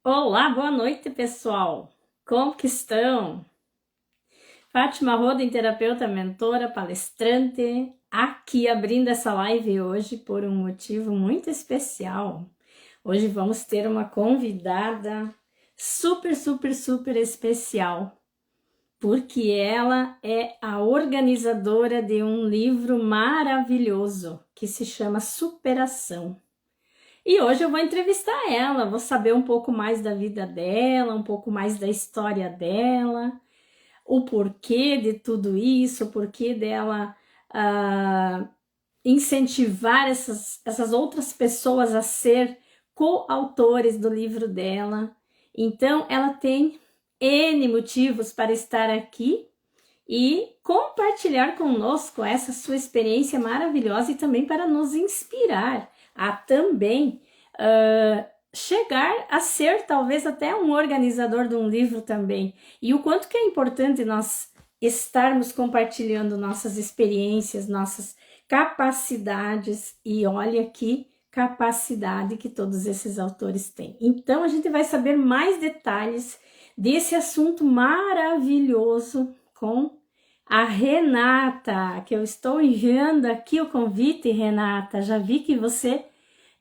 Olá, boa noite, pessoal. Como que estão? Fátima Roden, terapeuta, mentora, palestrante, aqui abrindo essa live hoje por um motivo muito especial. Hoje vamos ter uma convidada super especial, porque ela é a organizadora de um livro maravilhoso que se chama Superação. E hoje eu vou entrevistar ela, vou saber um pouco mais da vida dela, um pouco mais da história dela, o porquê de tudo isso, o porquê dela incentivar essas outras pessoas a ser coautores do livro dela. Então, ela tem N motivos para estar aqui e compartilhar conosco essa sua experiência maravilhosa e também para nos inspirar a também chegar a ser talvez até um organizador de um livro também. E o quanto que é importante nós estarmos compartilhando nossas experiências, nossas capacidades, e olha que capacidade que todos esses autores têm. Então a gente vai saber mais detalhes desse assunto maravilhoso com a Renata, que eu estou enviando aqui o convite, Renata. Já vi que você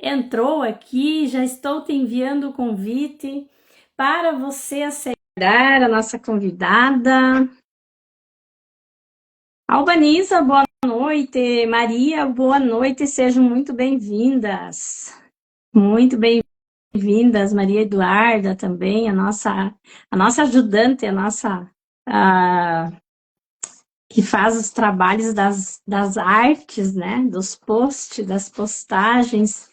entrou aqui, já estou te enviando o convite para você aceitar a nossa convidada. Albanisa, boa noite. Maria, boa noite. Sejam muito bem-vindas. Muito bem-vindas, Maria Eduarda também, a nossa ajudante, que faz os trabalhos das artes, né? Dos posts, das postagens,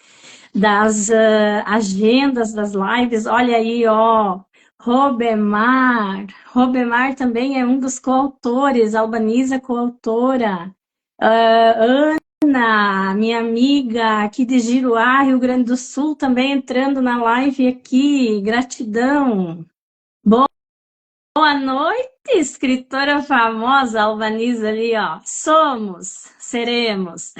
das agendas, das lives. Olha aí, ó, Robemar. Robemar também é um dos coautores, Albaniza coautora. Ana, minha amiga aqui de Giruá, Rio Grande do Sul, também entrando na live aqui. Gratidão. Boa noite, escritora famosa, Albaniza ali, ó. Somos, seremos.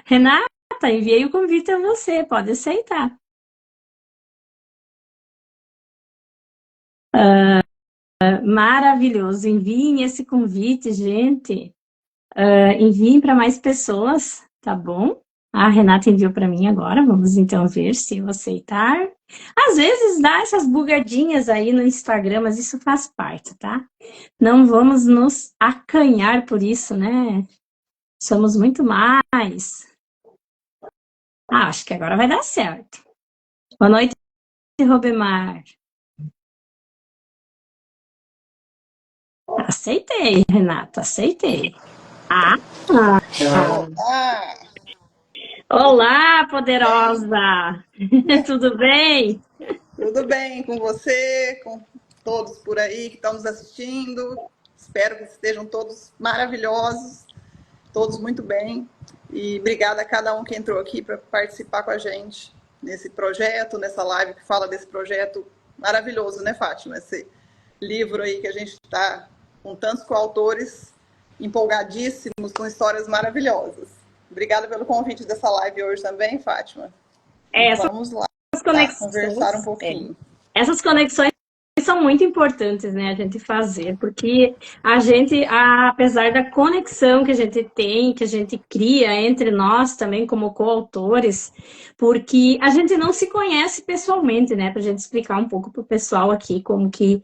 Renata, enviei o convite a você, pode aceitar. Maravilhoso, enviem esse convite, gente. Enviem para mais pessoas, tá bom? A Renata enviou para mim agora, vamos então ver se eu aceitar. Às vezes dá essas bugadinhas aí no Instagram, mas isso faz parte, tá? Não vamos nos acanhar por isso, né? Somos muito mais. Acho que agora vai dar certo. Boa noite, Robemar. Aceitei, Renata, aceitei. Ah, Olá, olá, bem? poderosa! Tudo bem? Tudo bem com você, com todos por aí que estão nos assistindo? Espero que estejam todos maravilhosos, todos muito bem. E obrigada a cada um que entrou aqui para participar com a gente nesse projeto, nessa live que fala desse projeto maravilhoso, né, Fátima? Esse livro aí que a gente está com tantos coautores empolgadíssimos, com histórias maravilhosas. Obrigada pelo convite dessa live hoje também, Fátima. E Essas vamos lá, conversar um conexões, pouquinho. essas conexões são muito importantes, né, a gente fazer, porque a gente, apesar da conexão que a gente tem, que a gente cria entre nós também como coautores, porque a gente não se conhece pessoalmente, né, para a gente explicar um pouco para o pessoal aqui como que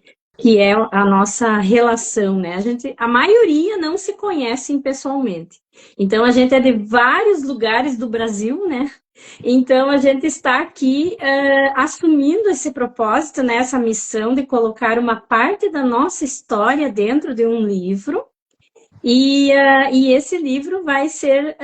é a nossa relação, né, a maioria não se conhecem pessoalmente, então a gente é de vários lugares do Brasil, né, então, a gente está aqui assumindo esse propósito, né, essa missão de colocar uma parte da nossa história dentro de um livro. E esse livro vai ser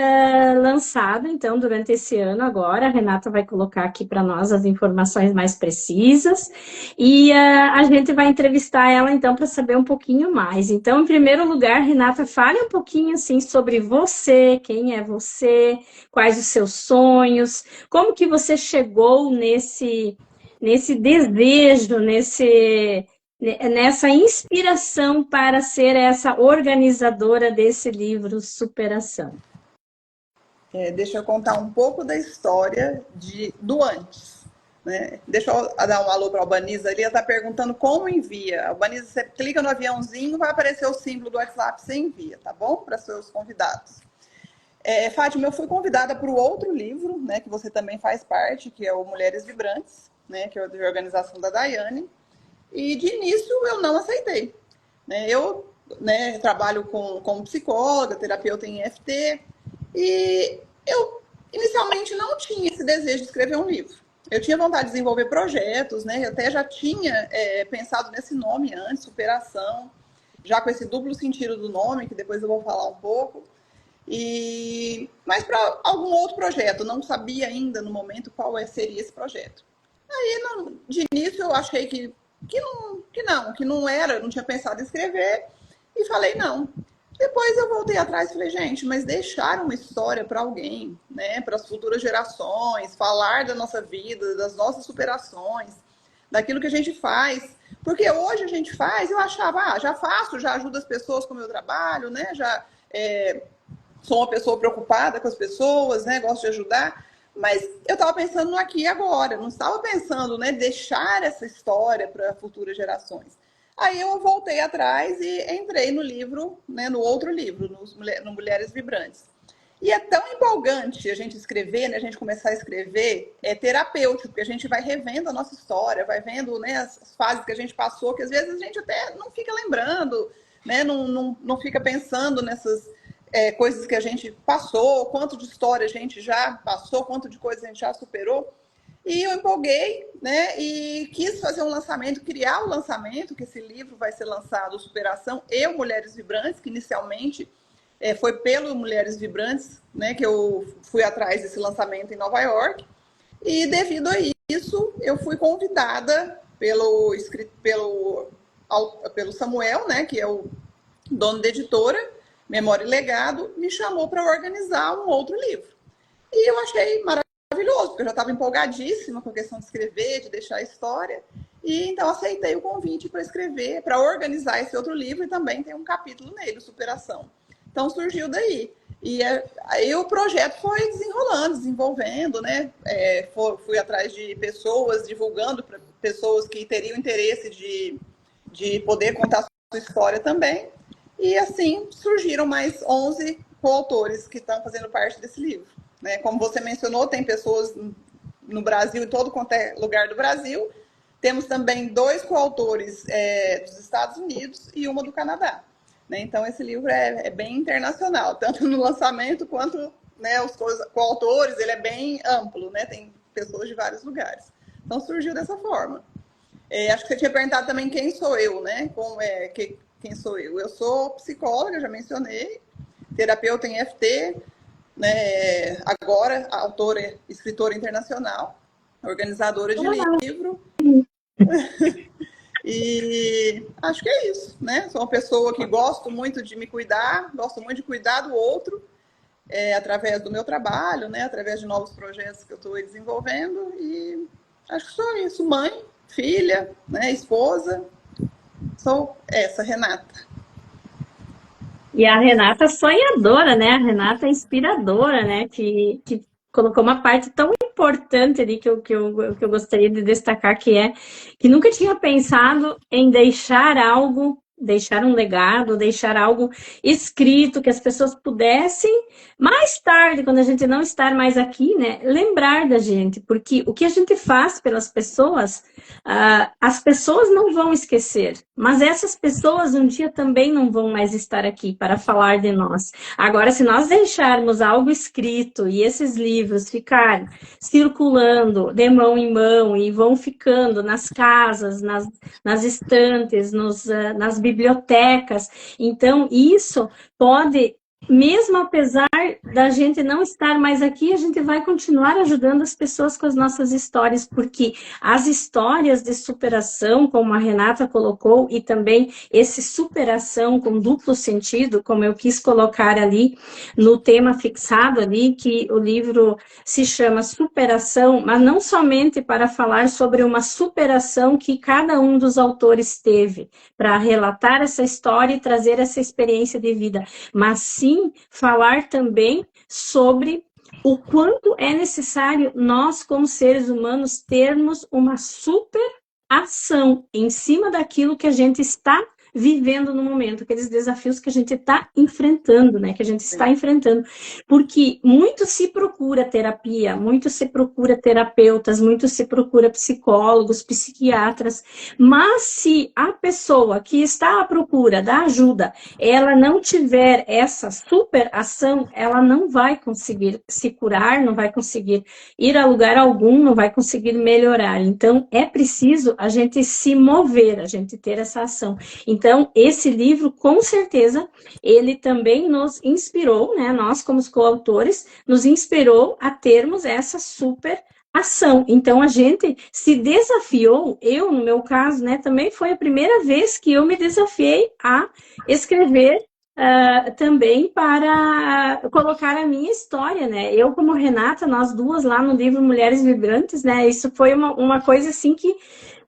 lançado, então, durante esse ano agora. A Renata vai colocar aqui para nós as informações mais precisas. E a gente vai entrevistar ela, então, para saber um pouquinho mais. Então, em primeiro lugar, Renata, fale um pouquinho, assim, sobre você, quem é você, quais os seus sonhos, como que você chegou nesse desejo, nessa inspiração para ser essa organizadora desse livro Superação. Deixa eu contar um pouco da história do antes. né? Deixa eu dar um alô para a Albaniza ali, ela está perguntando como envia. Albaniza, você clica no aviãozinho, vai aparecer o símbolo do WhatsApp, você envia, tá bom? Para seus convidados. Fátima, eu fui convidada para o outro livro, né, que você também faz parte, que é o Mulheres Vibrantes, né, que é de organização da Daiane, e de início eu não aceitei. Né? Eu, né, trabalho como psicóloga, terapeuta em EFT, e eu inicialmente não tinha esse desejo de escrever um livro. Eu tinha vontade de desenvolver projetos, né? Eu até já tinha pensado nesse nome antes, superação, já com esse duplo sentido do nome, que depois eu vou falar um pouco. Mas para algum outro projeto, não sabia ainda no momento qual seria esse projeto. Aí, de início, eu achei que não era, não tinha pensado em escrever, e falei não. Depois eu voltei atrás e falei, gente, mas deixar uma história para alguém, né, para as futuras gerações, falar da nossa vida, das nossas superações, daquilo que a gente faz. Porque hoje a gente faz, eu achava, já faço, já ajudo as pessoas com o meu trabalho, né, já sou uma pessoa preocupada com as pessoas, né, gosto de ajudar. Mas eu estava pensando no aqui e agora, não estava pensando, né, deixar essa história para futuras gerações. Aí eu voltei atrás e entrei no livro, né, no outro livro, no Mulheres Vibrantes. E é tão empolgante a gente escrever, né, a gente começar a escrever, é terapêutico, porque a gente vai revendo a nossa história, vai vendo, né, as fases que a gente passou, que às vezes a gente até não fica lembrando, né, não fica pensando nessas coisas que a gente passou, quanto de história a gente já passou, quanto de coisa a gente já superou. E eu empolguei, né, e quis fazer um lançamento, criar o lançamento, que esse livro vai ser lançado, Superação e Mulheres Vibrantes, que inicialmente foi pelo Mulheres Vibrantes, né, que eu fui atrás desse lançamento em Nova York. E devido a isso, eu fui convidada pelo Samuel, né, que é o dono da editora, Memória e Legado, me chamou para organizar um outro livro. E eu achei maravilhoso, porque eu já estava empolgadíssima com a questão de escrever, de deixar a história. E então aceitei o convite para escrever, para organizar esse outro livro, e também tem um capítulo nele, Superação. Então surgiu daí. E aí o projeto foi desenvolvendo, né? Fui atrás de pessoas, divulgando para pessoas que teriam interesse de poder contar sua história também. E assim surgiram mais 11 coautores que estão fazendo parte desse livro. Né? Como você mencionou, tem pessoas no Brasil, em todo quanto é lugar do Brasil. Temos também 2 coautores dos Estados Unidos e uma do Canadá. Né? Então, esse livro é bem internacional, tanto no lançamento quanto, né, os coautores, ele é bem amplo, né? Tem pessoas de vários lugares. Então, surgiu dessa forma. Acho que você tinha perguntado também quem sou eu, né? Quem sou eu? Eu sou psicóloga, já mencionei, terapeuta em EFT, né? Agora autora, escritora internacional, organizadora de livro. E acho que é isso, né? Sou uma pessoa que gosto muito de me cuidar, gosto muito de cuidar do outro, através do meu trabalho, né? Através de novos projetos que eu estou desenvolvendo. E acho que sou isso, mãe, filha, né? Esposa. Sou essa, Renata. E a Renata sonhadora, né? A Renata inspiradora, né? Que colocou uma parte tão importante ali que eu gostaria de destacar, que é que nunca tinha pensado em deixar algo, deixar um legado, deixar algo escrito, que as pessoas pudessem, mais tarde, quando a gente não estar mais aqui, né, lembrar da gente, porque o que a gente faz pelas pessoas, as pessoas não vão esquecer, mas essas pessoas um dia também não vão mais estar aqui para falar de nós. Agora, se nós deixarmos algo escrito e esses livros ficarem circulando de mão em mão e vão ficando nas casas, nas estantes, nas bibliotecas, então isso pode, mesmo apesar da gente não estar mais aqui, a gente vai continuar ajudando as pessoas com as nossas histórias, porque as histórias de superação, como a Renata colocou, e também esse superação com duplo sentido, como eu quis colocar ali no tema fixado ali, que o livro se chama Superação, mas não somente para falar sobre uma superação que cada um dos autores teve, para relatar essa história e trazer essa experiência de vida, mas sim falar também sobre o quanto é necessário nós, como seres humanos, termos uma super ação em cima daquilo que a gente está vivendo no momento, aqueles desafios que a gente está enfrentando, né? Que a gente está enfrentando. Porque muito se procura terapia, muito se procura terapeutas, muito se procura psicólogos, psiquiatras, mas se a pessoa que está à procura da ajuda, ela não tiver essa super ação, ela não vai conseguir se curar, não vai conseguir ir a lugar algum, não vai conseguir melhorar. Então, é preciso a gente se mover, a gente ter essa ação. Então, esse livro, com certeza, ele também nos inspirou, né? Nós, como coautores, nos inspirou a termos essa super ação. Então, a gente se desafiou, eu, no meu caso, né, também foi a primeira vez que eu me desafiei a escrever também para colocar a minha história, né? Eu, como Renata, nós duas lá no livro Mulheres Vibrantes, né? Isso foi uma coisa assim que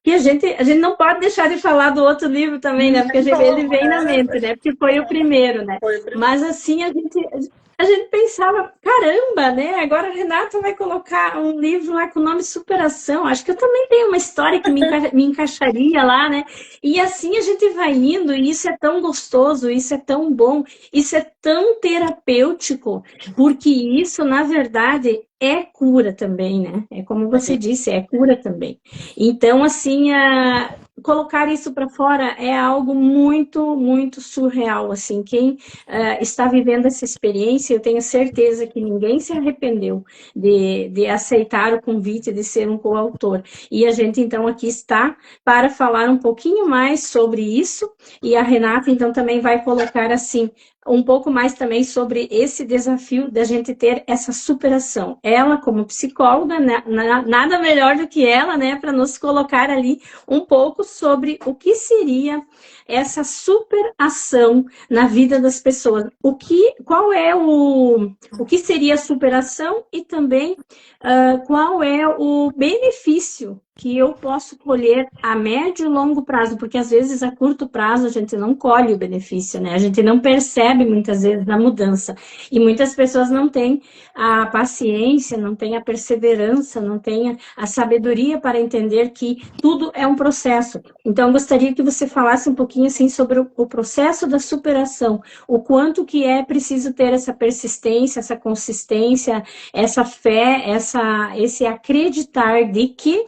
a gente não pode deixar de falar do outro livro também, né? Porque ele vem na mente, né? Porque foi o primeiro, né? Foi o primeiro. Mas assim, a gente pensava, caramba, né? Agora a Renata vai colocar um livro lá com o nome Superação. Acho que eu também tenho uma história que me encaixaria lá, né? E assim a gente vai indo, e isso é tão gostoso, isso é tão bom, isso é tão terapêutico, porque isso, na verdade, é cura também, né? É como você disse, é cura também. Então, assim, colocar isso para fora é algo muito, muito surreal, assim. Quem está vivendo essa experiência, eu tenho certeza que ninguém se arrependeu de aceitar o convite de ser um coautor. E a gente, então, aqui está para falar um pouquinho mais sobre isso, e a Renata, então, também vai colocar, assim, um pouco mais também sobre esse desafio da gente ter essa superação. Ela, como psicóloga, né, nada melhor do que ela, né, para nos colocar ali um pouco sobre o que seria essa superação na vida das pessoas. Qual é o que seria a superação e também qual é o benefício que eu posso colher a médio e longo prazo, porque às vezes a curto prazo a gente não colhe o benefício, né? A gente não percebe muitas vezes a mudança. E muitas pessoas não têm a paciência, não têm a perseverança, não têm a sabedoria para entender que tudo é um processo. Então, eu gostaria que você falasse um pouquinho assim sobre o processo da superação, o quanto que é preciso ter essa persistência, essa consistência, essa fé, esse acreditar de que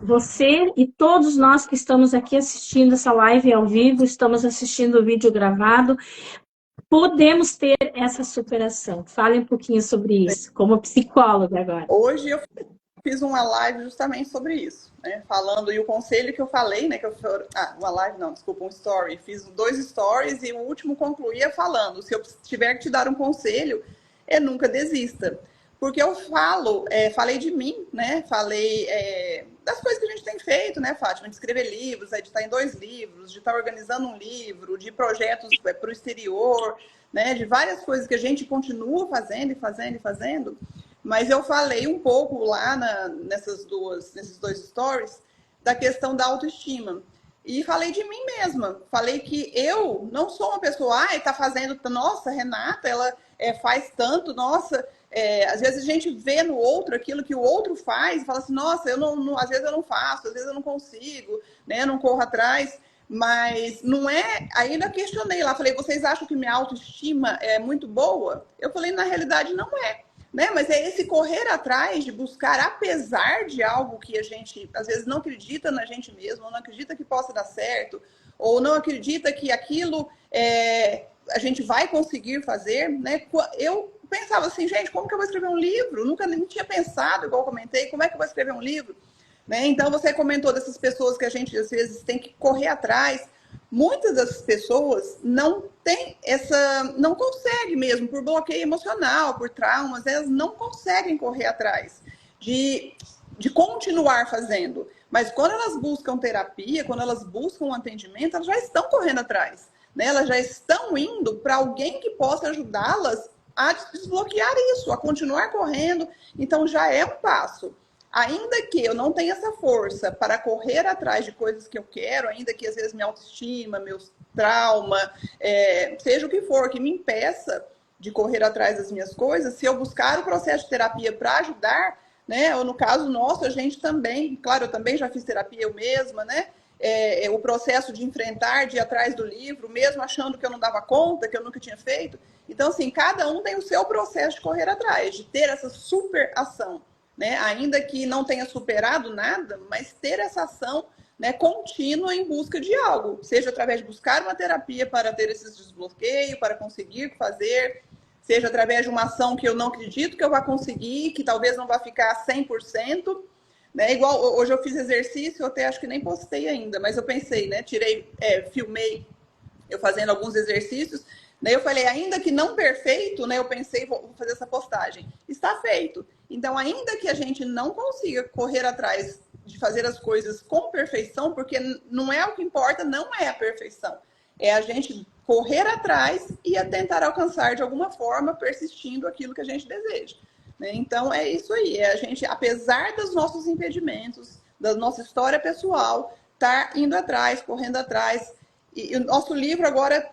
você e todos nós que estamos aqui assistindo essa live ao vivo, estamos assistindo o vídeo gravado, podemos ter essa superação. Fale um pouquinho sobre isso, como psicóloga agora. Hoje eu fiz uma live justamente sobre isso, né? Falando, e o conselho que eu falei, né? Uma live não, desculpa, um story. Fiz 2 stories e o último concluía falando, se eu tiver que te dar um conselho, nunca desista. Porque eu falei de mim, né? Falei das coisas que a gente tem feito, né, Fátima? De escrever livros, de estar em 2 livros, de estar organizando um livro, de projetos para o exterior, né? De várias coisas que a gente continua fazendo e fazendo e fazendo. Mas eu falei um pouco lá nesses 2 stories da questão da autoestima. E falei de mim mesma. Falei que eu não sou uma pessoa, tá fazendo, nossa, Renata, ela faz tanto, nossa. Às vezes a gente vê no outro aquilo que o outro faz e fala assim, nossa, às vezes eu não faço, às vezes eu não consigo, né? Eu não corro atrás. Mas não é. Ainda questionei lá, falei, vocês acham que minha autoestima é muito boa? Eu falei, na realidade, não é. Né? Mas é esse correr atrás de buscar, apesar de algo que a gente às vezes não acredita na gente mesmo, ou não acredita que possa dar certo, ou não acredita que aquilo a gente vai conseguir fazer, né? Eu pensava assim, gente, como que eu vou escrever um livro? Nunca nem tinha pensado, igual eu comentei, como é que eu vou escrever um livro? Né? Então você comentou dessas pessoas que a gente às vezes tem que correr atrás. Muitas das pessoas não conseguem mesmo, por bloqueio emocional, por traumas, elas não conseguem correr atrás de continuar fazendo. Mas quando elas buscam terapia, quando elas buscam um atendimento, elas já estão correndo atrás, né? Elas já estão indo para alguém que possa ajudá-las a desbloquear isso, a continuar correndo. Então já é um passo. Ainda que eu não tenha essa força para correr atrás de coisas que eu quero, ainda que às vezes minha autoestima, meus traumas, seja o que for, que me impeça de correr atrás das minhas coisas, se eu buscar o processo de terapia para ajudar, né? Ou no caso nosso, a gente também, claro, eu também já fiz terapia eu mesma, né? O processo de enfrentar, de ir atrás do livro, mesmo achando que eu não dava conta, que eu nunca tinha feito. Então, assim, cada um tem o seu processo de correr atrás, de ter essa super ação, né? Ainda que não tenha superado nada, mas ter essa ação, né, contínua em busca de algo, seja através de buscar uma terapia para ter esses desbloqueios, para conseguir fazer, seja através de uma ação que eu não acredito que eu vá conseguir, que talvez não vá ficar 100%, né? Igual hoje eu fiz exercício, eu até acho que nem postei ainda, mas eu pensei, né? Filmei eu fazendo alguns exercícios, né? Eu falei, ainda que não perfeito, né? Eu pensei, vou fazer essa postagem. Está feito. Então, ainda que a gente não consiga correr atrás de fazer as coisas com perfeição, porque não é o que importa, não é a perfeição. É a gente correr atrás e a tentar alcançar de alguma forma, persistindo aquilo que a gente deseja. Então, é isso aí. É a gente, apesar dos nossos impedimentos, da nossa história pessoal, estar indo atrás, correndo atrás. E o nosso livro agora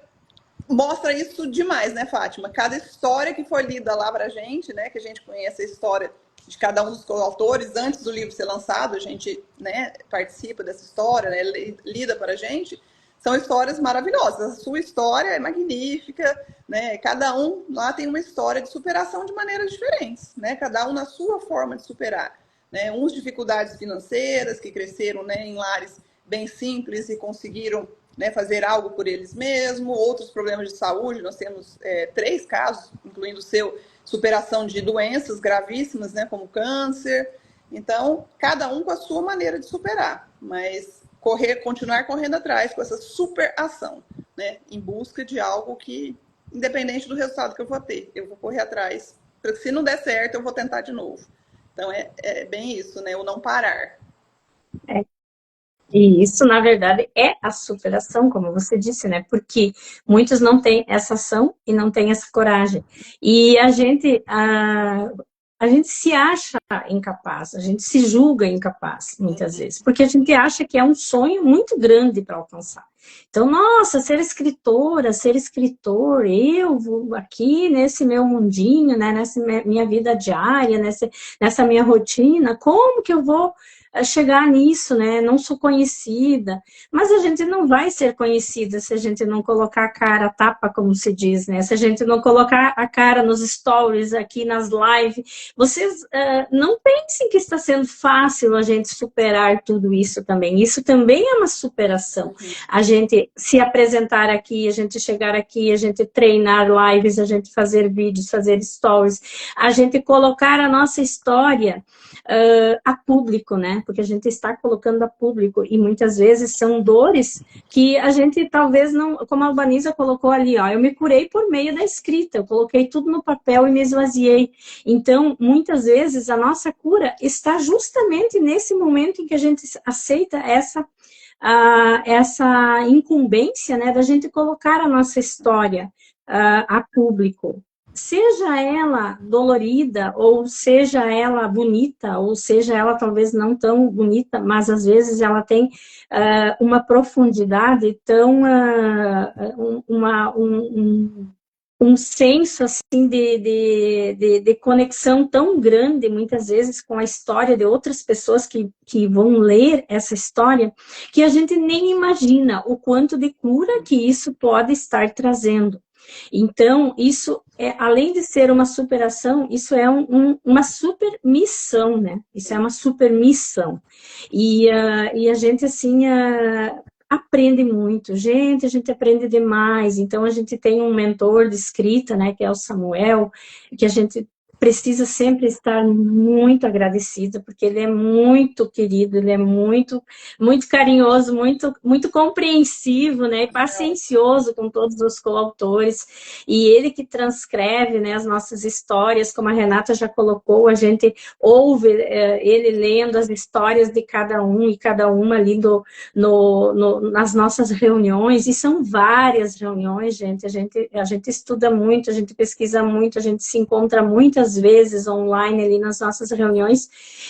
mostra isso demais, né, Fátima? Cada história que foi lida lá pra gente, né, que a gente conhece a história de cada um dos coautores, antes do livro ser lançado, a gente, né, participa dessa história, né, lida para a gente, são histórias maravilhosas. A sua história é magnífica, né? Cada um lá tem uma história de superação de maneiras diferentes, né? Cada um na sua forma de superar, né? Uns dificuldades financeiras, que cresceram, né, em lares bem simples e conseguiram, né, fazer algo por eles mesmos, outros problemas de saúde. Nós temos 3 casos, incluindo o seu, superação de doenças gravíssimas, né, como câncer. Então, cada um com a sua maneira de superar, mas continuar correndo atrás com essa super ação, né, em busca de algo que, independente do resultado que eu vou ter, eu vou correr atrás, porque se não der certo, eu vou tentar de novo. Então, é bem isso, né, o não parar. E isso, na verdade, é a superação, como você disse, né? Porque muitos não têm essa ação e não têm essa coragem. E a gente se acha incapaz, a gente se julga incapaz, muitas vezes, porque a gente acha que é um sonho muito grande para alcançar. Então, nossa, ser escritora, ser escritor, eu vou aqui nesse meu mundinho, né, nessa minha vida diária, nessa minha rotina, como que eu vou chegar nisso, né? Não sou conhecida, mas a gente não vai ser conhecida se a gente não colocar a cara a tapa, como se diz, né? Se a gente não colocar a cara nos stories, aqui nas lives. Vocês não pensem que está sendo fácil a gente superar tudo isso também. Isso também é uma superação. A gente se apresentar aqui, a gente chegar aqui, a gente treinar lives, a gente fazer vídeos, fazer stories, a gente colocar a nossa história a público, né? Porque a gente está colocando a público e muitas vezes são dores que a gente talvez não, como a Albanisa colocou ali, ó, eu me curei por meio da escrita, eu coloquei tudo no papel e me esvaziei. Então, muitas vezes a nossa cura está justamente nesse momento em que a gente aceita essa incumbência, né, da gente colocar a nossa história a público. Seja ela dolorida, ou seja ela bonita, ou seja ela talvez não tão bonita, mas às vezes ela tem uma profundidade tão, um senso assim de conexão tão grande, muitas vezes, com a história de outras pessoas que vão ler essa história, que a gente nem imagina o quanto de cura que isso pode estar trazendo. Então, isso, além de ser uma superação, isso é uma super missão, né? Isso é uma super missão. E a gente, assim, aprende muito. Gente, a gente aprende demais. Então, a gente tem um mentor de escrita, né? Que é o Samuel, que a gente precisa sempre estar muito agradecida, porque ele é muito querido, ele é muito, muito carinhoso, muito, muito compreensivo, né, e paciencioso com todos os coautores, e ele que transcreve, né, as nossas histórias, como a Renata já colocou, a gente ouve ele lendo as histórias de cada um, e cada uma ali nas nossas reuniões, e são várias reuniões, gente, a gente estuda muito, a gente pesquisa muito, a gente se encontra muitas muitas vezes online ali nas nossas reuniões,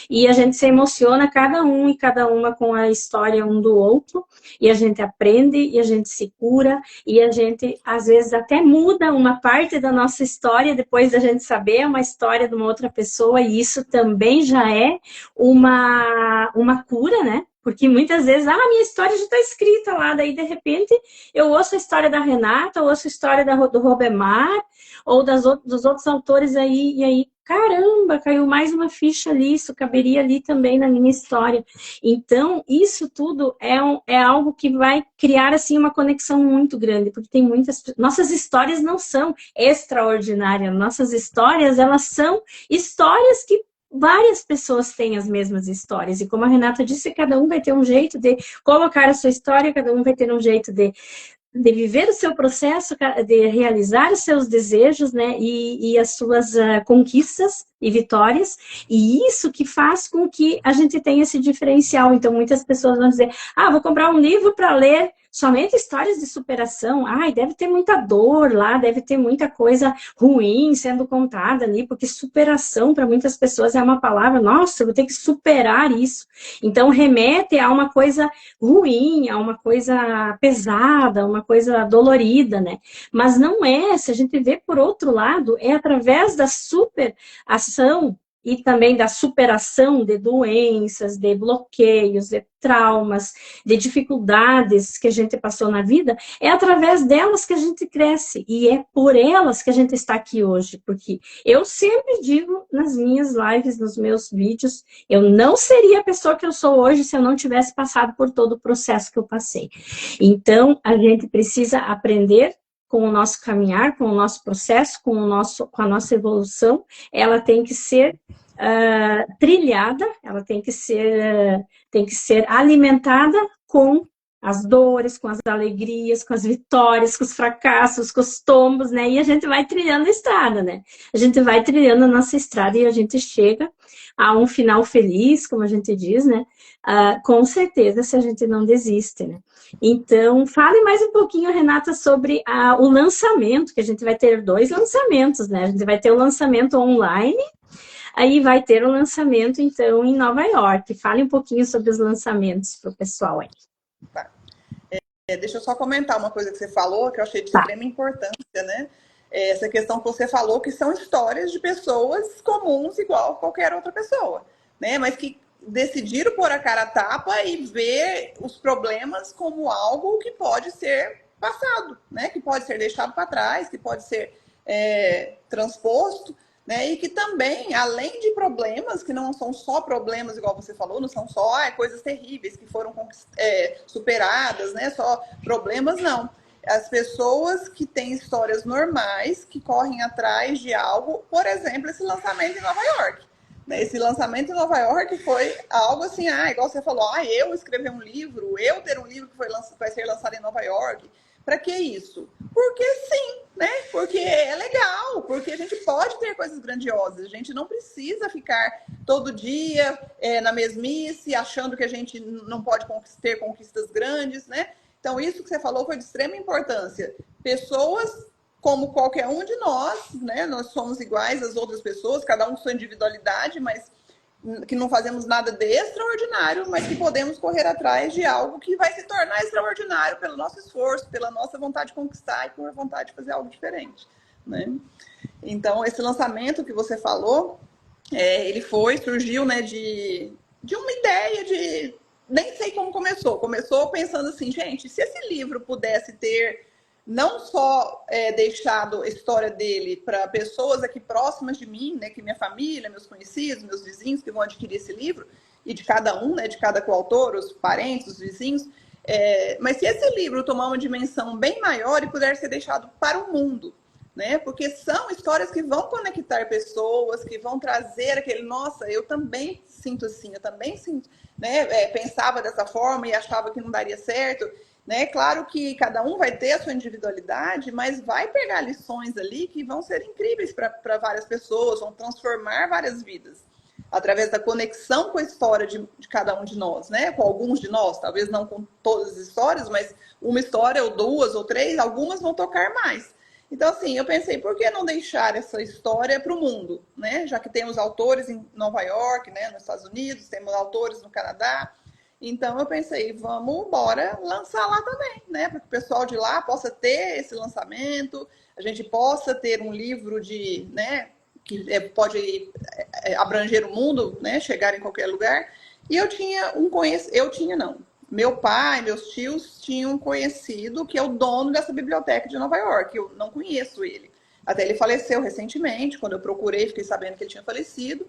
e a gente se emociona, cada um e cada uma com a história um do outro, e a gente aprende, e a gente se cura, e a gente, às vezes, até muda uma parte da nossa história, depois da gente saber uma história de uma outra pessoa, e isso também já é uma cura, né? Porque muitas vezes, minha história já está escrita lá, daí de repente eu ouço a história da Renata, ouço a história do Robemar, ou dos outros autores aí, e aí, caramba, caiu mais uma ficha ali, isso caberia ali também na minha história. Então, isso tudo é algo que vai criar, assim, uma conexão muito grande, porque tem muitas... Nossas histórias não são extraordinárias, nossas histórias, elas são histórias que várias pessoas têm as mesmas histórias, e como a Renata disse, cada um vai ter um jeito de colocar a sua história, cada um vai ter um jeito de viver o seu processo, de realizar os seus desejos, né, e as suas conquistas e vitórias, e isso que faz com que a gente tenha esse diferencial. Então, muitas pessoas vão dizer, vou comprar um livro para ler somente histórias de superação, deve ter muita dor lá, deve ter muita coisa ruim sendo contada ali, porque superação para muitas pessoas é uma palavra, nossa, eu vou ter que superar isso. Então, remete a uma coisa ruim, a uma coisa pesada, uma coisa dolorida, né? Mas não é, se a gente vê por outro lado, é através da superação e também da superação de doenças, de bloqueios, de traumas, de dificuldades que a gente passou na vida, é através delas que a gente cresce, e é por elas que a gente está aqui hoje, porque eu sempre digo nas minhas lives, nos meus vídeos, eu não seria a pessoa que eu sou hoje se eu não tivesse passado por todo o processo que eu passei. Então, a gente precisa aprender com o nosso caminhar, com o nosso processo, com a nossa evolução, ela tem que ser trilhada, ela tem que ser alimentada com as dores, com as alegrias, com as vitórias, com os fracassos, com os tombos, né? E a gente vai trilhando a estrada, né? A gente vai trilhando a nossa estrada e a gente chega a um final feliz, como a gente diz, né? Com certeza, se a gente não desiste, né? Então, fale mais um pouquinho, Renata, sobre o lançamento, que a gente vai ter 2 lançamentos, né? A gente vai ter o lançamento online, aí vai ter o lançamento, então, em Nova York. Fale um pouquinho sobre os lançamentos para o pessoal aí. Tá. Deixa eu só comentar uma coisa que você falou, que eu achei de extrema importância, né? Essa questão que você falou, que são histórias de pessoas comuns, igual qualquer outra pessoa, né? Mas que decidiram pôr a cara a tapa e ver os problemas como algo que pode ser passado, né? Que pode ser deixado para trás, que pode ser transposto, né? E que também, além de problemas, que não são só problemas, igual você falou, não são só coisas terríveis que foram superadas, né? Só problemas, não. As pessoas que têm histórias normais, que correm atrás de algo, por exemplo, esse lançamento em Nova York. Esse lançamento em Nova York foi algo assim, igual você falou, eu escrever um livro, eu ter um livro que vai ser lançado em Nova York. Para que isso? Porque sim, né? Porque é legal, porque a gente pode ter coisas grandiosas, a gente não precisa ficar todo dia na mesmice, achando que a gente não pode ter conquistas grandes, né? Então, isso que você falou foi de extrema importância. Pessoas como qualquer um de nós, né? Nós somos iguais às outras pessoas, cada um com sua individualidade, mas que não fazemos nada de extraordinário, mas que podemos correr atrás de algo que vai se tornar extraordinário pelo nosso esforço, pela nossa vontade de conquistar e por vontade de fazer algo diferente, né? Então, esse lançamento que você falou, ele surgiu, né, de uma ideia de... Nem sei como começou. Começou pensando assim, gente, se esse livro pudesse ter não só deixado a história dele para pessoas aqui próximas de mim, né, que minha família, meus conhecidos, meus vizinhos que vão adquirir esse livro, e de cada um, né, de cada coautor, os parentes, os vizinhos, mas se esse livro tomar uma dimensão bem maior e puder ser deixado para o mundo, né, porque são histórias que vão conectar pessoas, que vão trazer aquele, nossa, eu também sinto assim, eu também sinto, né, pensava dessa forma e achava que não daria certo. Né? Claro que cada um vai ter a sua individualidade, mas vai pegar lições ali que vão ser incríveis para várias pessoas, vão transformar várias vidas, através da conexão com a história de cada um de nós, né? Com alguns de nós, talvez não com todas as histórias, mas uma história ou 2 ou 3, algumas vão tocar mais. Então, assim, eu pensei, por que não deixar essa história para o mundo, né? Já que temos autores em Nova York, né, nos Estados Unidos, temos autores no Canadá. Então, eu pensei, vamos embora lançar lá também, né? Para que o pessoal de lá possa ter esse lançamento, a gente possa ter um livro de, né, que pode abranger o mundo, né? Chegar em qualquer lugar. E eu tinha eu tinha não. Meu pai, meus tios tinham um conhecido que é o dono dessa biblioteca de Nova York. Eu não conheço ele. Até ele faleceu recentemente. Quando eu procurei, fiquei sabendo que ele tinha falecido.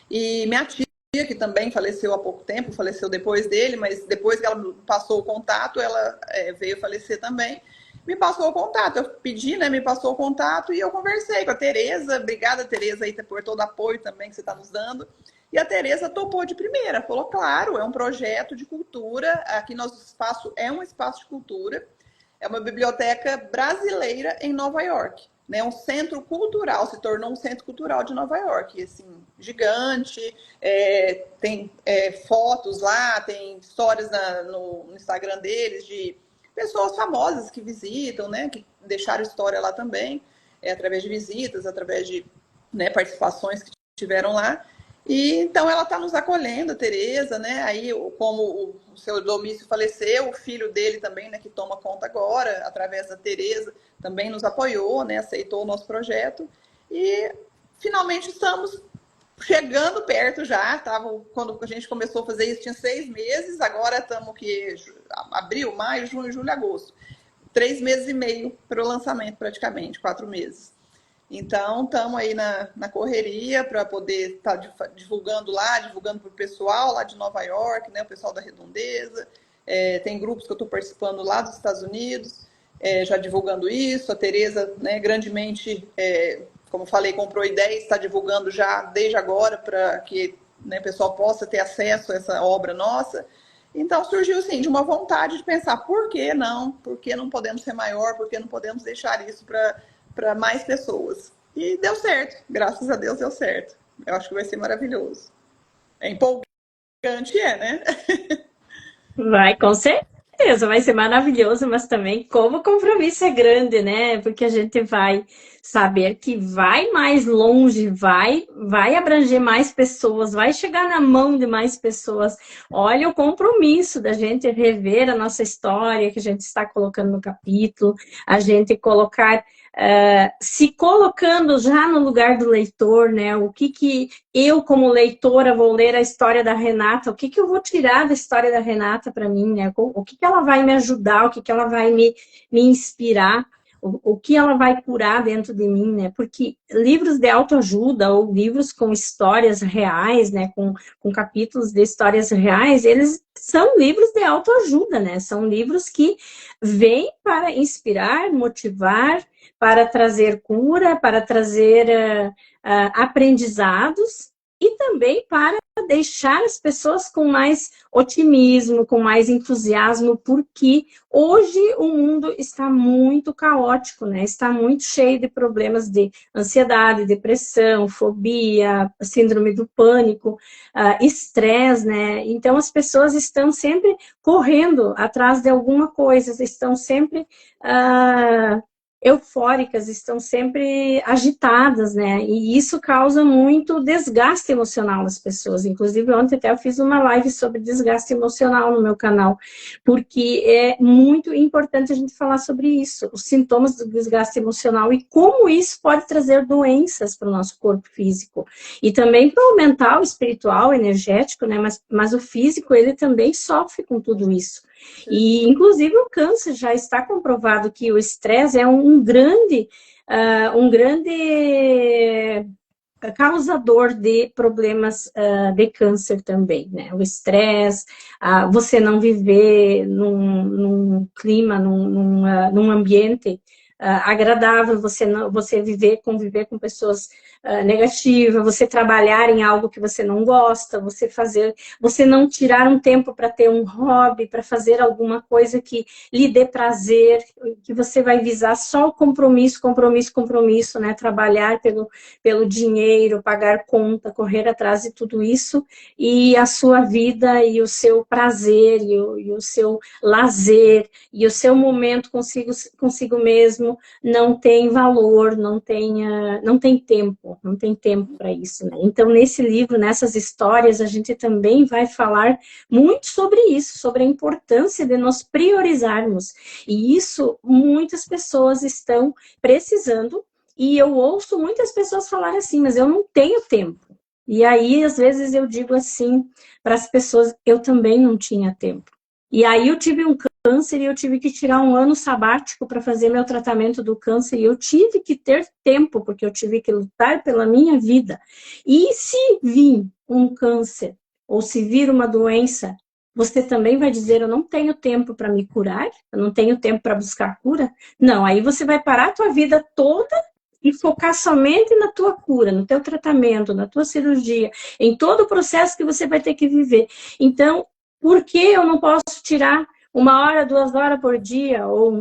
E minha tia, que também faleceu há pouco tempo, faleceu depois dele, mas depois que ela passou o contato, ela veio falecer também. Me passou o contato, eu pedi, né? Me passou o contato e eu conversei com a Tereza. Obrigada, Tereza, aí por todo o apoio também que você está nos dando. E a Tereza topou de primeira, falou, claro, é um projeto de cultura, aqui nosso espaço é um espaço de cultura, é uma biblioteca brasileira em Nova York, né? Um centro cultural, se tornou um centro cultural de Nova York, assim, gigante, tem fotos lá, tem histórias no Instagram deles de pessoas famosas que visitam, né? Que deixaram história lá também, através de visitas, através de, né, participações que tiveram lá. E então ela está nos acolhendo, a Tereza, né? Aí, como o seu Domício faleceu, o filho dele também, né, que toma conta agora, através da Tereza, também nos apoiou, né? Aceitou o nosso projeto. E finalmente estamos chegando perto já. Quando a gente começou a fazer isso, tinha 6 meses, agora estamos que abril, maio, junho, julho, agosto. 3 meses e meio para o lançamento, praticamente, 4 meses. Então, estamos aí na correria para poder estar divulgando lá, divulgando para o pessoal lá de Nova York, né, o pessoal da Redondeza. Tem grupos que eu estou participando lá dos Estados Unidos, já divulgando isso. A Tereza, né, grandemente, como falei, comprou ideia e está divulgando já desde agora para que, né, o pessoal possa ter acesso a essa obra nossa. Então, surgiu, assim, de uma vontade de pensar, por que não? Por que não podemos ser maior? Por que não podemos deixar isso para mais pessoas? E deu certo, graças a Deus deu certo. Eu acho que vai ser maravilhoso. É empolgante, né? Vai, com certeza, vai ser maravilhoso, mas também como o compromisso é grande, né? Porque a gente vai saber que vai mais longe, vai abranger mais pessoas, vai chegar na mão de mais pessoas. Olha o compromisso da gente rever a nossa história que a gente está colocando no capítulo, a gente colocar se colocando já no lugar do leitor, né? O que eu, como leitora, vou ler a história da Renata, o que eu vou tirar da história da Renata para mim, né? O que ela vai me ajudar, o que ela vai me inspirar, o que ela vai curar dentro de mim, né? Porque livros de autoajuda ou livros com histórias reais, né? Com capítulos de histórias reais, eles são livros de autoajuda, né? São livros que vêm para inspirar, motivar, para trazer cura, para trazer aprendizados e também para deixar as pessoas com mais otimismo, com mais entusiasmo, porque hoje o mundo está muito caótico, né? Está muito cheio de problemas de ansiedade, depressão, fobia, síndrome do pânico, estresse, né? Então as pessoas estão sempre correndo atrás de alguma coisa, estão sempre eufóricas, estão sempre agitadas, né? E isso causa muito desgaste emocional nas pessoas. Inclusive, ontem até eu fiz uma live sobre desgaste emocional no meu canal, porque é muito importante a gente falar sobre isso, os sintomas do desgaste emocional e como isso pode trazer doenças para o nosso corpo físico. E também para o mental, espiritual, energético, né? Mas o físico, ele também sofre com tudo isso. E, inclusive, o câncer já está comprovado que o estresse é um grande causador de problemas de câncer também, né? O estresse, você não viver num clima, num ambiente agradável, você conviver com pessoas negativas, você trabalhar em algo que você não gosta, você não tirar um tempo para ter um hobby, para fazer alguma coisa que lhe dê prazer, que você vai visar só o compromisso, né? Trabalhar pelo dinheiro, pagar conta, correr atrás de tudo isso, e a sua vida e o seu prazer e o seu lazer e o seu momento consigo mesmo mesmo não tem valor, não tem tempo para isso, né? Então, nesse livro, nessas histórias, a gente também vai falar muito sobre isso, sobre a importância de nós priorizarmos. E isso muitas pessoas estão precisando, e eu ouço muitas pessoas falarem assim, mas eu não tenho tempo. E aí, às vezes, eu digo assim para as pessoas, eu também não tinha tempo. E aí eu tive um câncer e eu tive que tirar um ano sabático para fazer meu tratamento do câncer e eu tive que ter tempo, porque eu tive que lutar pela minha vida. E se vir um câncer, ou se vir uma doença, você também vai dizer, eu não tenho tempo para me curar, eu não tenho tempo para buscar cura? Não, aí você vai parar a tua vida toda e focar somente na tua cura, no teu tratamento, na tua cirurgia, em todo o processo que você vai ter que viver. Então, por que eu não posso tirar 1 hora, 2 horas por dia, ou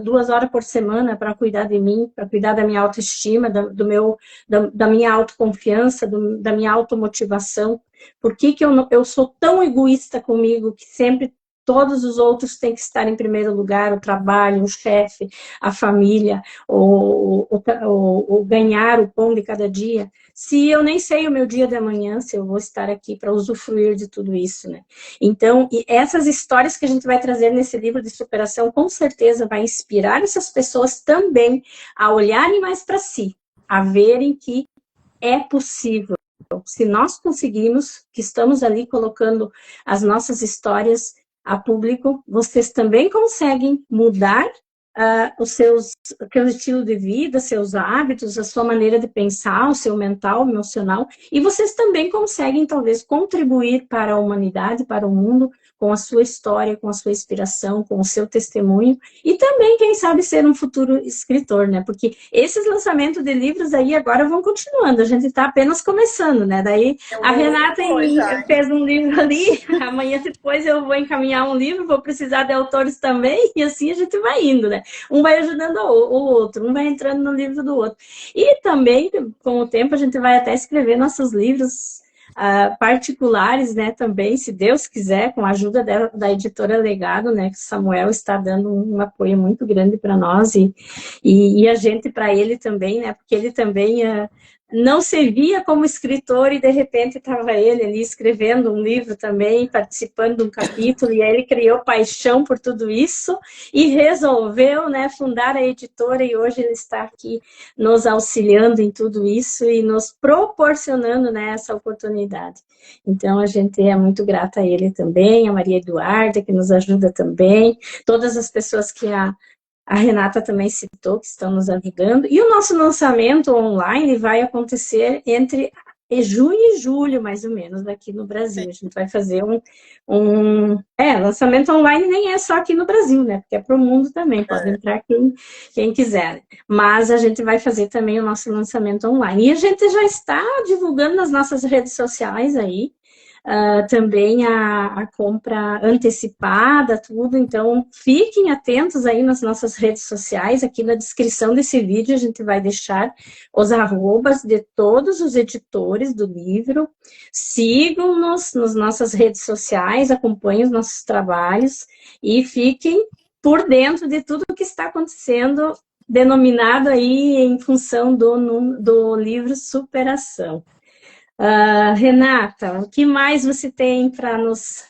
2 horas por semana para cuidar de mim, para cuidar da minha autoestima, da minha autoconfiança, da minha automotivação? Por que eu sou tão egoísta comigo que sempre todos os outros têm que estar em primeiro lugar, o trabalho, o chefe, a família, ou ganhar o pão de cada dia, se eu nem sei o meu dia de amanhã, se eu vou estar aqui para usufruir de tudo isso, né? Então, e essas histórias que a gente vai trazer nesse livro de superação, com certeza vai inspirar essas pessoas também a olharem mais para si, a verem que é possível. Se nós conseguimos, que estamos ali colocando as nossas histórias a público, vocês também conseguem mudar o seu estilo de vida, seus hábitos, a sua maneira de pensar, o seu mental, emocional, e vocês também conseguem, talvez, contribuir para a humanidade, para o mundo, com a sua história, com a sua inspiração, com o seu testemunho, e também, quem sabe, ser um futuro escritor, né? Porque esses lançamentos de livros aí agora vão continuando, a gente está apenas começando, né? Daí a Renata fez um livro ali, amanhã depois eu vou encaminhar um livro, vou precisar de autores também, e assim a gente vai indo, né? Um vai ajudando o outro, um vai entrando no livro do outro. E também, com o tempo, a gente vai até escrever nossos livros particulares, né, também, se Deus quiser, com a ajuda da editora Legado, né, que o Samuel está dando um apoio muito grande para nós, e a gente para ele também, né, porque ele também não se via como escritor e de repente estava ele ali escrevendo um livro também, participando de um capítulo, e aí ele criou paixão por tudo isso e resolveu, né, fundar a editora, e hoje ele está aqui nos auxiliando em tudo isso e nos proporcionando, né, essa oportunidade. Então a gente é muito grata a ele também, a Maria Eduarda, que nos ajuda também, todas as pessoas que a Renata também citou, que estão nos ajudando. E o nosso lançamento online vai acontecer entre junho e julho, mais ou menos, aqui no Brasil. A gente vai fazer lançamento online nem é só aqui no Brasil, né? Porque é para o mundo também, pode entrar quem quiser. Mas a gente vai fazer também o nosso lançamento online. E a gente já está divulgando nas nossas redes sociais aí, também a compra antecipada, tudo, então fiquem atentos aí nas nossas redes sociais, aqui na descrição desse vídeo a gente vai deixar os arrobas de todos os editores do livro, sigam-nos nas nossas redes sociais, acompanhem os nossos trabalhos e fiquem por dentro de tudo o que está acontecendo, denominado aí em função do livro Superação. Renata, o que mais você tem para nos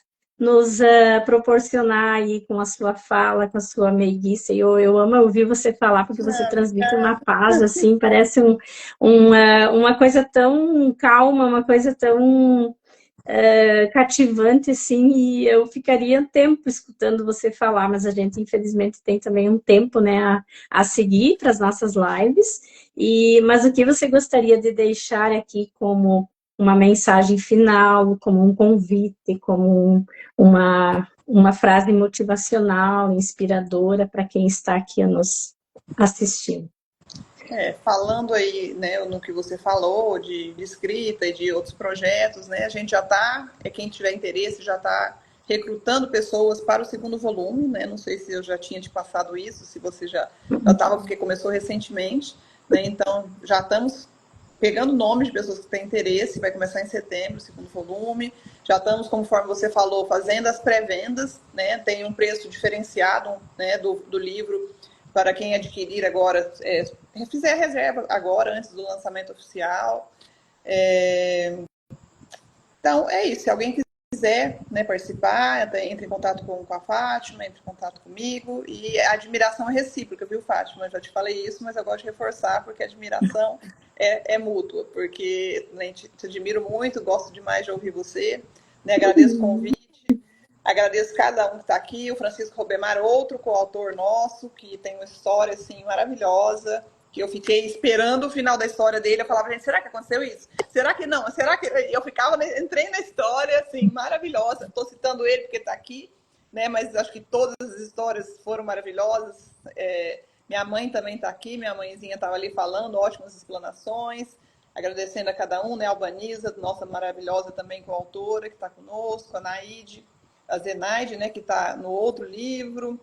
proporcionar aí com a sua fala, com a sua meiguice? Eu amo ouvir você falar, porque você transmite uma paz, assim, parece uma coisa tão calma, uma coisa tão cativante, assim, e eu ficaria um tempo escutando você falar, mas a gente, infelizmente, tem também um tempo, né, a seguir para as nossas lives, mas o que você gostaria de deixar aqui como uma mensagem final, como um convite, como uma frase motivacional, inspiradora para quem está aqui a nos assistindo? Falando aí, né, no que você falou de escrita e de outros projetos, né, a gente já está, quem tiver interesse, já está recrutando pessoas para o segundo volume, né, não sei se eu já tinha te passado isso, se você já estava, porque começou recentemente, né, então já estamos pegando nomes de pessoas que têm interesse, vai começar em setembro, o segundo volume, já estamos, conforme você falou, fazendo as pré-vendas, né, tem um preço diferenciado, né, do livro, para quem adquirir agora, fizer a reserva agora, antes do lançamento oficial. Então, é isso. Se alguém quiser, né, participar, entre em contato com a Fátima, entre em contato comigo. E a admiração é recíproca, viu, Fátima? Eu já te falei isso, mas eu gosto de reforçar, porque a admiração é mútua. Porque, né, te admiro muito, gosto demais de ouvir você. Né, agradeço o convite. Agradeço cada um que está aqui. O Francisco Robemar, outro coautor nosso, que tem uma história assim, maravilhosa, que eu fiquei esperando o final da história dele. Eu falava, gente, será que aconteceu isso? Será que não? Será que... Eu entrei na história, assim, maravilhosa. Estou citando ele porque está aqui, né? Mas acho que todas as histórias foram maravilhosas. Minha mãe também está aqui, minha mãezinha estava ali falando, ótimas explanações. Agradecendo a cada um, né? A Albaniza, nossa maravilhosa também coautora, que está conosco, a Naide, a Zenaide, né? Que está no outro livro.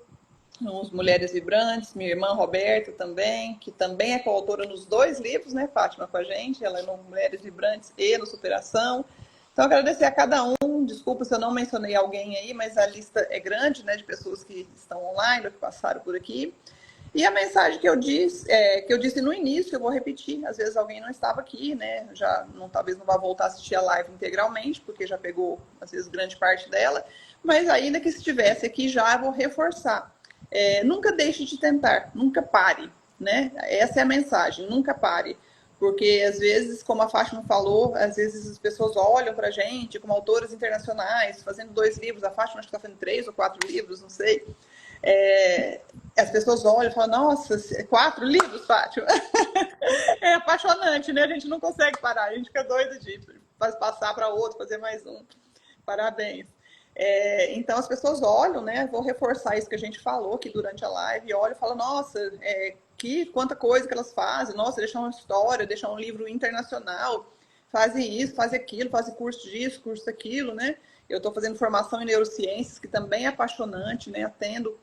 Uns Mulheres Vibrantes, minha irmã Roberta também, que também é coautora nos 2 livros, né, Fátima, com a gente, ela é no Mulheres Vibrantes e no Superação. Então, agradecer a cada um, desculpa se eu não mencionei alguém aí, mas a lista é grande, né, de pessoas que estão online, ou que passaram por aqui. E a mensagem que eu disse no início, eu vou repetir, às vezes alguém não estava aqui, né, talvez não vá voltar a assistir a live integralmente, porque já pegou, às vezes, grande parte dela, mas ainda que estivesse aqui já, eu vou reforçar. Nunca deixe de tentar, nunca pare, né? Essa é a mensagem, nunca pare. Porque, às vezes, como a Fátima falou, às vezes as pessoas olham para a gente como autoras internacionais, fazendo 2 livros, a Fátima acho que está fazendo 3 ou 4 livros, não sei. As pessoas olham e falam, nossa, 4 livros, Fátima? É apaixonante, né? A gente não consegue parar, a gente fica doido de passar para outro, fazer mais um. Parabéns. Então as pessoas olham, né? Vou reforçar isso que a gente falou aqui durante a live, olham e falam, nossa, quanta coisa que elas fazem, nossa, deixar uma história, deixar um livro internacional, fazem isso, fazem aquilo, fazem curso disso, curso daquilo, né? Eu estou fazendo formação em neurociências, que também é apaixonante, né? Atendo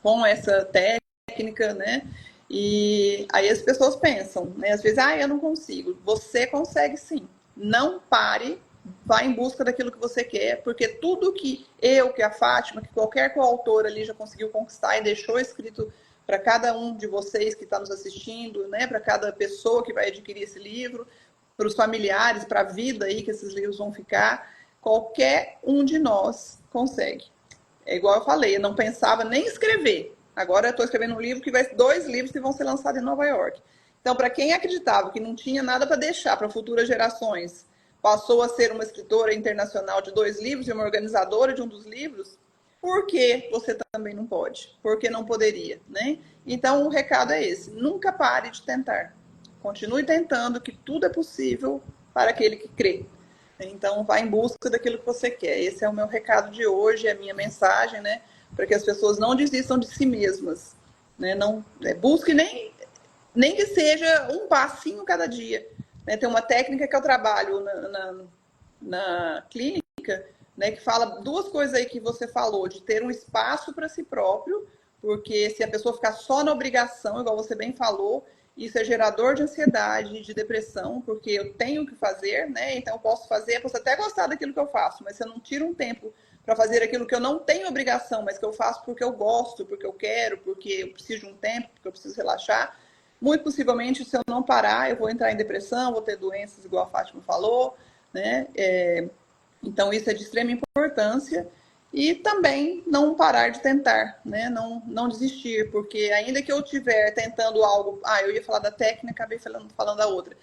com essa técnica, né? E aí as pessoas pensam, né? Às vezes, eu não consigo. Você consegue sim. Não pare, vá em busca daquilo que você quer, porque tudo que a Fátima, que qualquer coautor ali já conseguiu conquistar e deixou escrito para cada um de vocês que está nos assistindo, né? Para cada pessoa que vai adquirir esse livro, para os familiares, para a vida aí que esses livros vão ficar, qualquer um de nós consegue. É igual eu falei, eu não pensava nem escrever. Agora eu estou escrevendo um livro que vai 2 livros que vão ser lançados em Nova York. Então, para quem acreditava que não tinha nada para deixar para futuras gerações, passou a ser uma escritora internacional de 2 livros e uma organizadora de um dos livros, por que você também não pode? Por que não poderia, né? Então, o recado é esse. Nunca pare de tentar. Continue tentando, que tudo é possível para aquele que crê. Então, vá em busca daquilo que você quer. Esse é o meu recado de hoje, é a minha mensagem, né? Para que as pessoas não desistam de si mesmas. Né? Não, busque nem que seja um passinho cada dia. Né? Tem uma técnica que eu trabalho na clínica, né, que fala 2 coisas aí que você falou, de ter um espaço para si próprio, porque se a pessoa ficar só na obrigação, igual você bem falou, isso é gerador de ansiedade, de depressão, porque eu tenho que fazer, né? Então eu posso fazer, posso até gostar daquilo que eu faço, mas se eu não tiro um tempo para fazer aquilo que eu não tenho obrigação, mas que eu faço porque eu gosto, porque eu quero, porque eu preciso de um tempo, porque eu preciso relaxar, muito possivelmente, se eu não parar, eu vou entrar em depressão, vou ter doenças, igual a Fátima falou, né? Então, isso é de extrema importância. E também não parar de tentar, né? Não desistir, porque ainda que eu estiver tentando algo... eu ia falar da técnica, acabei falando da outra.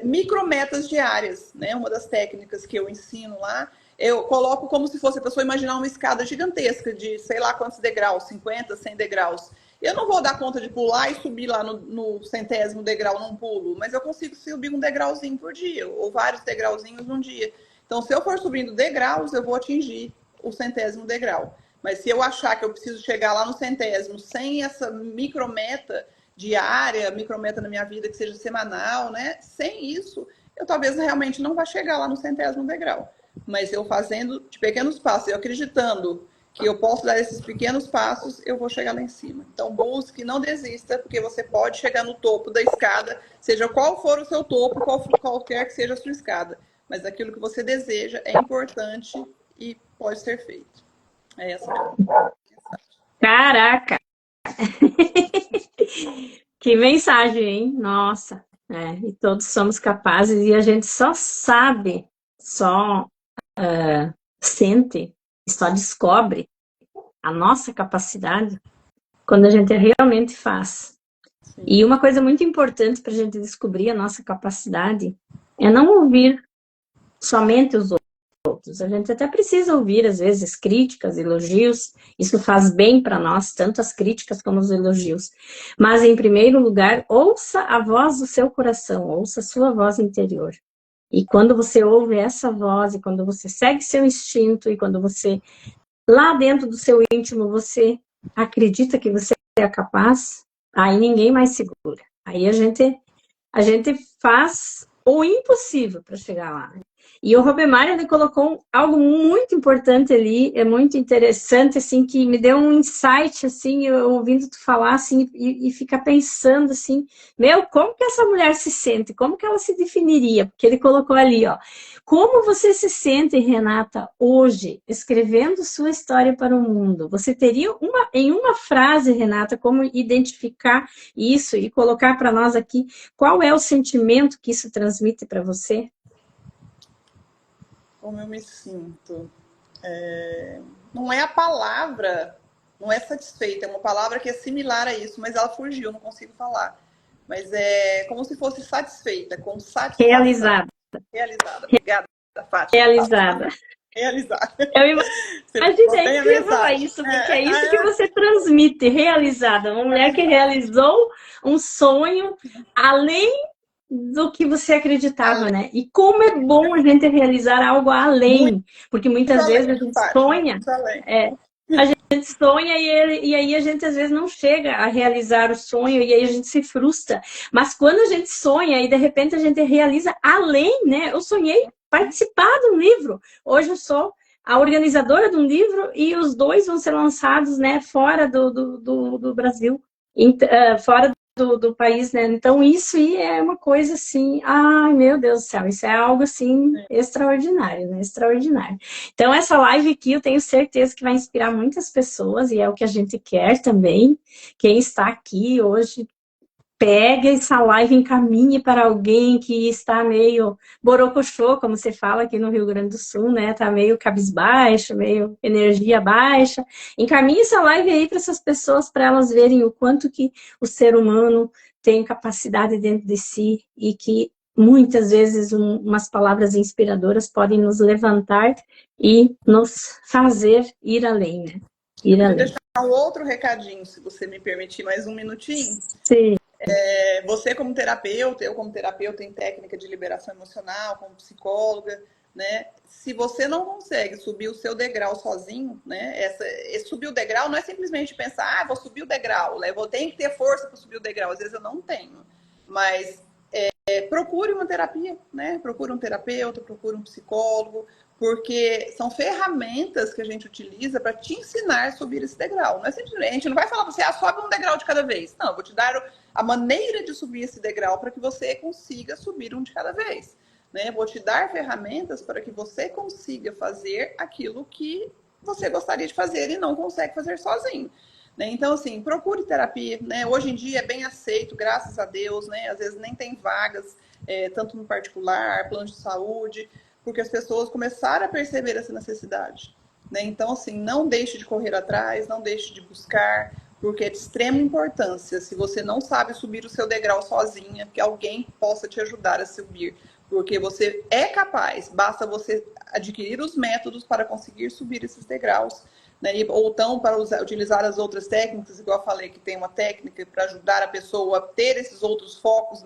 Micrometas diárias, né? Uma das técnicas que eu ensino lá, eu coloco como se fosse a pessoa imaginar uma escada gigantesca de sei lá quantos degraus, 50, 100 degraus. Eu não vou dar conta de pular e subir lá no 100º degrau num pulo, mas eu consigo subir um degrauzinho por dia, ou vários degrauzinhos num dia. Então, se eu for subindo degraus, eu vou atingir o 100º degrau. Mas se eu achar que eu preciso chegar lá no 100º sem essa micrometa diária, micrometa na minha vida que seja semanal, né? Sem isso, eu talvez realmente não vá chegar lá no 100º degrau. Mas eu fazendo de pequenos passos, eu acreditando que eu posso dar esses pequenos passos, eu vou chegar lá em cima. Então, busque, não desista, porque você pode chegar no topo da escada, seja qual for o seu topo, qualquer que seja a sua escada. Mas aquilo que você deseja é importante e pode ser feito. É essa a mensagem. Caraca! Que mensagem, hein? Nossa, e todos somos capazes e a gente só sabe, só sente, só descobre a nossa capacidade quando a gente realmente faz. Sim. E uma coisa muito importante para a gente descobrir a nossa capacidade é não ouvir somente os outros. A gente até precisa ouvir, às vezes, críticas, elogios. Isso faz bem para nós, tanto as críticas como os elogios. Mas, em primeiro lugar, ouça a voz do seu coração, ouça a sua voz interior. E quando você ouve essa voz, e quando você segue seu instinto, e quando você, lá dentro do seu íntimo, você acredita que você é capaz, aí ninguém mais segura. Aí a gente faz o impossível para chegar lá. E o Robemar, ele colocou algo muito importante ali, é muito interessante, assim, que me deu um insight, assim, eu ouvindo tu falar, assim, e ficar pensando, assim, como que essa mulher se sente? Como que ela se definiria? Porque ele colocou ali, ó, como você se sente, Renata, hoje, escrevendo sua história para o mundo? Você teria em uma frase, Renata, como identificar isso e colocar para nós aqui, qual é o sentimento que isso transmite para você? Como eu me sinto? Não é a palavra, não é satisfeita, é uma palavra que é similar a isso, mas ela fugiu, não consigo falar. Mas é como se fosse satisfeita, com satisfação. Realizada. Realizada. Obrigada, Fátima. Realizada. Realizada. Eu imaginei que você ia falar isso, porque é isso que você transmite, realizada. Uma mulher que realizou um sonho além do que você acreditava, né? E como é bom a gente realizar algo além, porque muitas vezes a gente sonha, a gente sonha e aí a gente às vezes não chega a realizar o sonho e aí a gente se frustra. Mas quando a gente sonha e de repente a gente realiza além, né? Eu sonhei participar de um livro. Hoje eu sou a organizadora de um livro e os dois vão ser lançados, né, fora do Brasil, fora do país, né? Então isso aí é uma coisa assim, ai meu Deus do céu, isso é algo assim extraordinário, né? Extraordinário. Então essa live aqui eu tenho certeza que vai inspirar muitas pessoas e é o que a gente quer também. Quem está aqui hoje, pega essa live e encaminhe para alguém que está meio borocochô, como você fala aqui no Rio Grande do Sul, né? Tá meio cabisbaixo, meio energia baixa. Encaminhe essa live aí para essas pessoas, para elas verem o quanto que o ser humano tem capacidade dentro de si e que muitas vezes umas palavras inspiradoras podem nos levantar e nos fazer ir além, né? Ir além. Deixar um outro recadinho, se você me permitir mais um minutinho. Sim. Você como terapeuta, eu como terapeuta em técnica de liberação emocional, como psicóloga, né? Se você não consegue subir o seu degrau sozinho, né? Subir o degrau não é simplesmente pensar, vou subir o degrau, eu vou ter que ter força para subir o degrau. Às vezes eu não tenho, mas procure uma terapia, né? Procure um terapeuta, procure um psicólogo, porque são ferramentas que a gente utiliza para te ensinar a subir esse degrau. Não é simplesmente, a gente não vai falar para você, sobe um degrau de cada vez. Não, eu vou te dar a maneira de subir esse degrau para que você consiga subir um de cada vez. Né? Vou te dar ferramentas para que você consiga fazer aquilo que você gostaria de fazer e não consegue fazer sozinho. Né? Então, assim, procure terapia. Né? Hoje em dia é bem aceito, graças a Deus. Né? Às vezes nem tem vagas, tanto no particular, plano de saúde, porque as pessoas começaram a perceber essa necessidade. Né? Então, assim, não deixe de correr atrás, não deixe de buscar, porque é de extrema importância. Se você não sabe subir o seu degrau sozinha, que alguém possa te ajudar a subir, porque você é capaz, basta você adquirir os métodos para conseguir subir esses degraus, né? Ou então para utilizar as outras técnicas, igual eu falei, que tem uma técnica para ajudar a pessoa a ter esses outros focos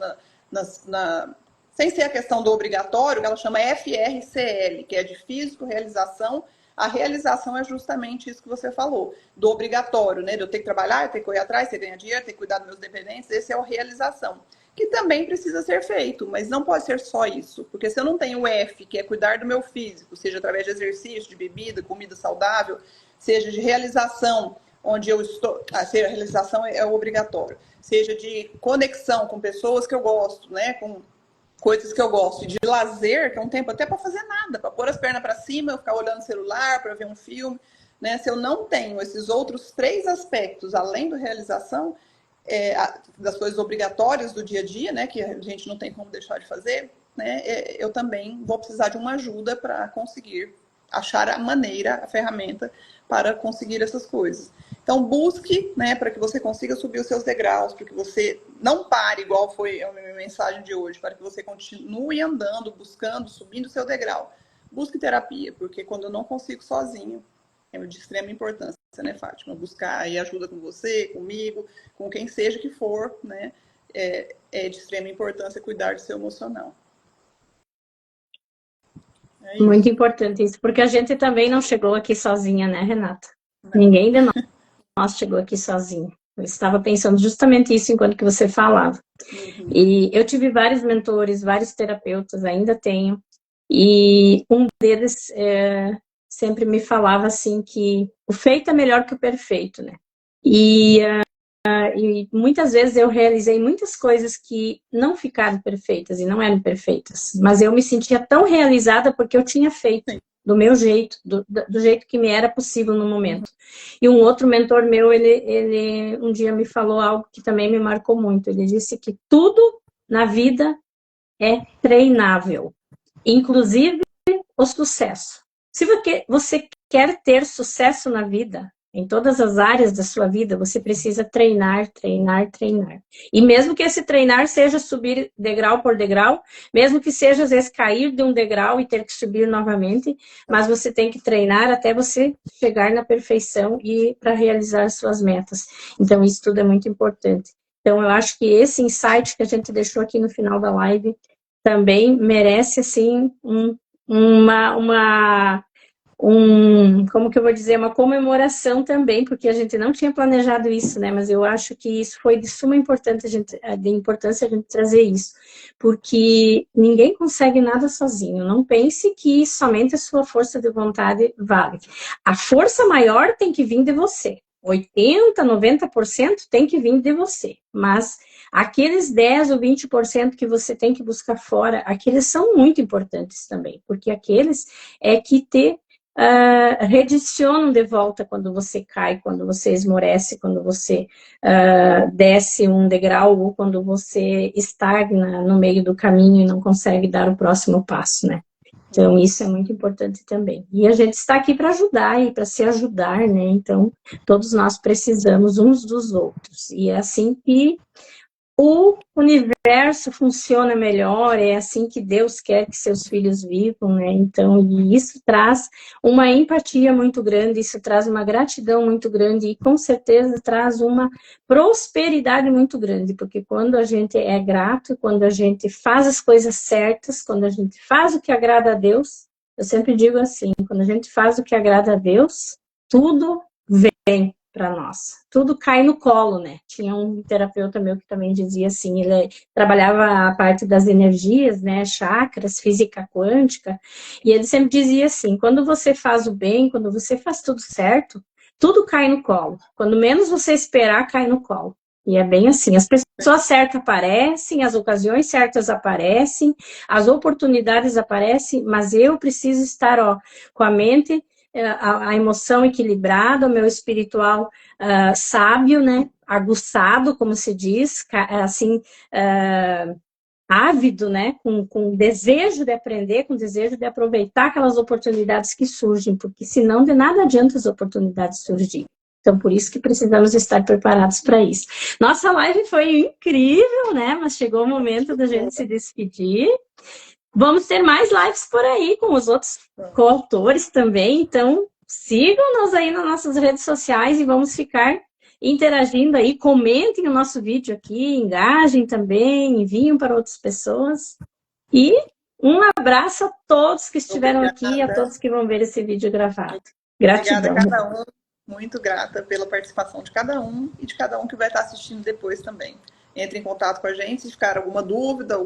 sem ser a questão do obrigatório, que ela chama FRCL, que é de físico, realização. A realização é justamente isso que você falou, do obrigatório, né? De eu ter que trabalhar, eu ter que correr atrás, ter que ganhar dinheiro, ter que cuidar dos meus dependentes, esse é o realização. Que também precisa ser feito, mas não pode ser só isso. Porque se eu não tenho o F, que é cuidar do meu físico, seja através de exercício, de bebida, comida saudável, seja de realização, onde eu estou... a realização é obrigatório. Seja de conexão com pessoas que eu gosto, né? Com coisas que eu gosto, de lazer, que é um tempo até para fazer nada, para pôr as pernas para cima, eu ficar olhando o celular, para ver um filme, né? Se eu não tenho esses outros 3 aspectos, além da realização, das coisas obrigatórias do dia a dia, né, que a gente não tem como deixar de fazer, né, eu também vou precisar de uma ajuda para conseguir achar a maneira, a ferramenta para conseguir essas coisas. Então, busque, né, para que você consiga subir os seus degraus, para que você não pare, igual foi a minha mensagem de hoje, para que você continue andando, buscando, subindo o seu degrau. Busque terapia, porque quando eu não consigo sozinho, é de extrema importância, né, Fátima? Buscar aí ajuda com você, comigo, com quem seja que for, né? É de extrema importância cuidar do seu emocional. Muito importante isso, porque a gente também não chegou aqui sozinha, né, Renata? Não. Ninguém de nós chegou aqui sozinho. Eu estava pensando justamente isso enquanto que você falava. Uhum. E eu tive vários mentores, vários terapeutas, ainda tenho. E um deles sempre me falava assim que o feito é melhor que o perfeito, né? E muitas vezes eu realizei muitas coisas que não ficaram perfeitas e não eram perfeitas, mas eu me sentia tão realizada porque eu tinha feito do meu jeito, do jeito que me era possível no momento. E um outro mentor meu, ele um dia me falou algo que também me marcou muito. Ele disse que tudo na vida é treinável, inclusive o sucesso. Se você quer ter sucesso na vida, em todas as áreas da sua vida, você precisa treinar, treinar, treinar. E mesmo que esse treinar seja subir degrau por degrau, mesmo que seja, às vezes, cair de um degrau e ter que subir novamente, mas você tem que treinar até você chegar na perfeição e para realizar suas metas. Então, isso tudo é muito importante. Então, eu acho que esse insight que a gente deixou aqui no final da live também merece, assim, como que eu vou dizer, uma comemoração também, porque a gente não tinha planejado isso, né? Mas eu acho que isso foi de suma importância a gente trazer isso, porque ninguém consegue nada sozinho. Não pense que somente a sua força de vontade vale. A força maior tem que vir de você. 80%, 90% tem que vir de você, mas aqueles 10 ou 20% que você tem que buscar fora, aqueles são muito importantes também, porque aqueles é que te redicionam de volta quando você cai, quando você esmorece, quando você desce um degrau ou quando você estagna no meio do caminho e não consegue dar o próximo passo, né? Então, isso é muito importante também. E a gente está aqui para ajudar e para se ajudar, né? Então, todos nós precisamos uns dos outros. E é assim que o universo funciona melhor, é assim que Deus quer que seus filhos vivam, né? Então, e isso traz uma empatia muito grande, isso traz uma gratidão muito grande e com certeza traz uma prosperidade muito grande, porque quando a gente é grato, quando a gente faz as coisas certas, quando a gente faz o que agrada a Deus, eu sempre digo assim, quando a gente faz o que agrada a Deus, tudo vem para nós. Tudo cai no colo, né? Tinha um terapeuta meu que também dizia assim, ele trabalhava a parte das energias, né, chakras, física quântica, e ele sempre dizia assim, quando você faz o bem, quando você faz tudo certo, tudo cai no colo. Quando menos você esperar, cai no colo. E é bem assim, as pessoas certas aparecem, as ocasiões certas aparecem, as oportunidades aparecem, mas eu preciso estar, com a mente, a emoção equilibrada, o meu espiritual sábio, né, aguçado, como se diz, assim, ávido, né, com desejo de aprender, com desejo de aproveitar aquelas oportunidades que surgem, porque senão de nada adianta as oportunidades surgirem. Então, por isso que precisamos estar preparados para isso. Nossa live foi incrível, né, mas chegou o momento da gente se despedir. Vamos ter mais lives por aí com os outros coautores também, então sigam-nos aí nas nossas redes sociais e vamos ficar interagindo aí, comentem o nosso vídeo aqui, engajem também, enviem para outras pessoas. E um abraço a todos que estiveram aqui e a todos que vão ver esse vídeo gravado. Gratidão. Obrigada a cada um, muito grata pela participação de cada um e de cada um que vai estar assistindo depois também. Entre em contato com a gente se ficar alguma dúvida,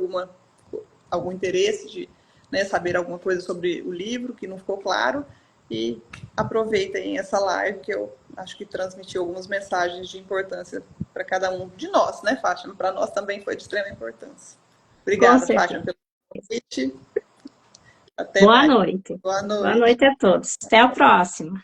algum interesse de, né, saber alguma coisa sobre o livro que não ficou claro, e aproveitem essa live que eu acho que transmitiu algumas mensagens de importância para cada um de nós, né, Fátima? Para nós também foi de extrema importância. Obrigada, Fátima, pelo convite. Boa noite. Boa noite a todos. Até a próxima.